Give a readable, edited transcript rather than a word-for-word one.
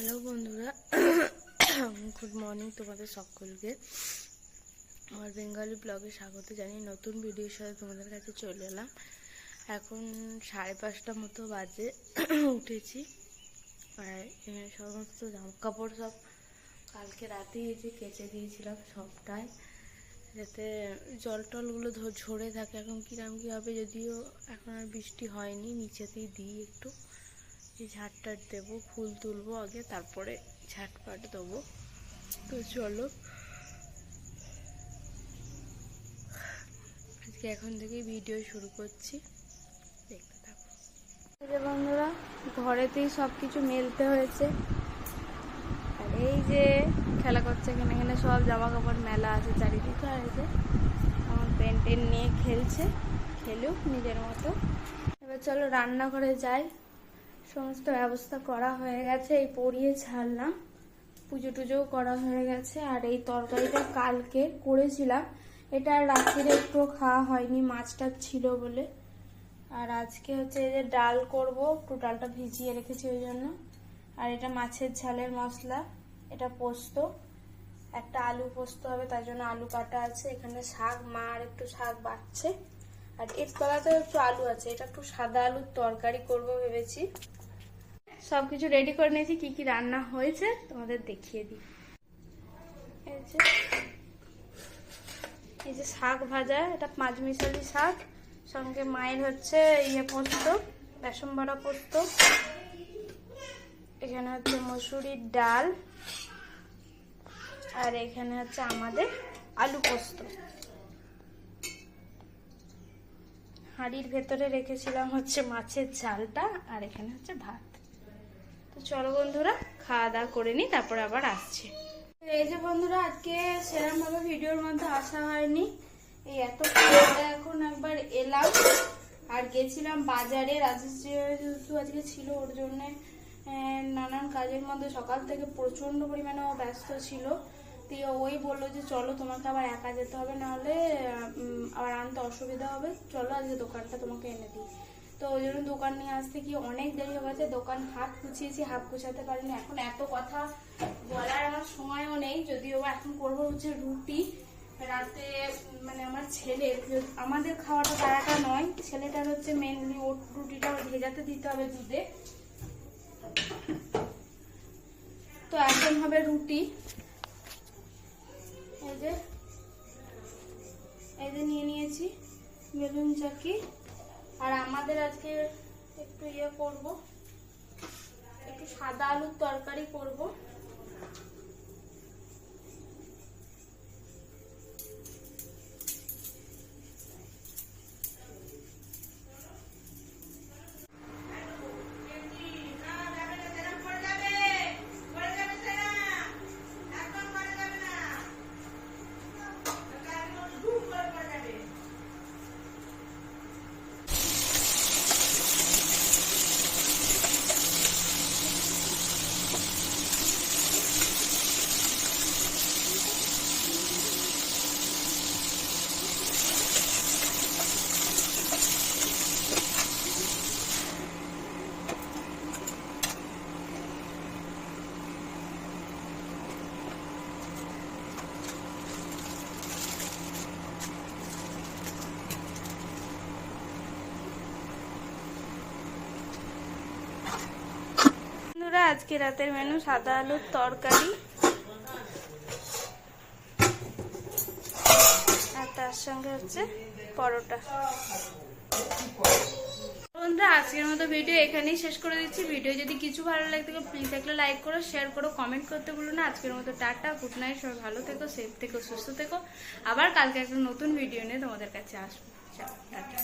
Hello বন্ধুরা, good morning তোমাদের সকলকে। আমার বেঙ্গলি ব্লগে স্বাগত জানিয়ে নতুন ভিডিওর সাথে তোমাদের কাছে চলে এলাম। এখন 5:30 মতো বাজে। উঠেছি আর সমস্ত জামা কাপড় সব কালকে রাতেই এসে কেচে দিয়েছিলাম সবটাই, যাতে জল টলগুলো ঝরে থাকে। এখন কিরম কী হবে, যদিও এখন আর বৃষ্টি হয়নি, নিচেতেই দিই একটু ঝাঁটটাট দেবো, ফুল তুলবো আগে, তারপরে ঝাঁটপাট দেবো। তো চলো আজকে এখন থেকেই ভিডিও শুরু করছি, দেখতে থাকো। এই যে বন্ধুরা, ঘরেতেই সব কিছু মেলতে হয়েছে। আর এই যে খেলা করছে, এখানে সব জামা কাপড় মেলা আছে চারিদিকে। আর এই যে আমার পেন নিয়ে খেলছে, খেলুক নিজের মতো। এবার চলো রান্নাঘরে যাই। সমস্ত ব্যবস্থা করা হয়ে গেছে, এই পরিয়ে ছাড়লাম, পুজো টুজোও করা হয়ে গেছে। আর এই তরকারিটা কালকে করেছিলাম, এটা রাত্রিরে একটু খাওয়া হয়নি, মাছটা ছিল বলে। আর আজকে হচ্ছে এই যে ডাল করব, একটু ডালটা ভিজিয়ে রেখেছি ওই জন্য। আর এটা মাছের ঝালের মশলা, এটা পোস্ত, একটা আলু পোস্ত হবে, তার জন্য আলু কাটা আছে। এখানে শাক, মা আর একটু শাক বাটছে। আর এর তলাতেও একটু আলু আছে, এটা একটু সাদা আলুর তরকারি করব ভেবেছি। সবকিছু রেডি করে নিয়েছি, কি কি রান্না হয়েছে তোমাদের দেখিয়ে দিই। এই যে শাক ভাজা, এটা পাঁচমিশালি শাক, সঙ্গে মায়ের হচ্ছে পোস্ত, বেসন বড়া পোস্ত। এখানে হচ্ছে মসুরির ডাল, আর এখানে হচ্ছে আমাদের আলু পোস্ত। হাঁড়ির ভেতরে রেখেছিলাম হচ্ছে মাছের ঝালটা, আর এখানে হচ্ছে ভাত। তো চলো বন্ধুরা, খাওয়া দাওয়া করে নিই, তারপরে আবার আসছি। এই যে বন্ধুরা, আজকে সেরকম ভাবে ভিডিওর মধ্যে আসা হয়নি, এই এত এখন একবার এলাম। আর গেছিলাম বাজারে, রাজশ্রী আজকে ছিল, ওর জন্য নানান কাজের মধ্যে সকাল থেকে প্রচন্ড পরিমাণে ও ব্যস্ত ছিল। দিয়ে ওই বললো যে চলো, তোমাকে আবার একা যেতে হবে, নাহলে আবার আনতে অসুবিধা হবে, চলো আজকে দোকানটা তোমাকে এনে দিই। তো ওই জন্য দোকান নিয়ে আসতে কি অনেক দেরি হয়ে গেছে। দোকান হাফ গুছিয়েছি, হাফ গুছাতে পারিনি। এখন এত কথা বলার আমার সময়ও নেই, যদিও এখন করবো হচ্ছে রুটি। রাতে মানে আমার ছেলের, আমাদের খাওয়াটা তারাটা নয়, ছেলেটার হচ্ছে মেনলি ওর রুটিটা ভেজাতে দিতে হবে দুধে। তো এখন হবে রুটি। এই যে নিয়ে নিয়েছি বেলুন চাকি। আর আমাদের আজকে একটু করব, একটু সাদা আলুর তরকারি করব। আজকে রাতের মেনু সাদা আলুর তরকারি, আর তার সঙ্গে হচ্ছে পরোটা। বন্ধুরা, আজকের মতো ভিডিও এখানেই শেষ করে দিচ্ছি। ভিডিও যদি কিছু ভালো লাগে থাকে প্লিজ একটা লাইক করো, শেয়ার করো, কমেন্ট করতে ভুলো না। আজকের মতো টাটা, গুড নাইট, সবাই ভালো থেকো, সেফ থেকো, সুস্থ থেকো। আবার কালকে একটা নতুন ভিডিও নিয়ে তোমাদের কাছে আসবো। টাটা।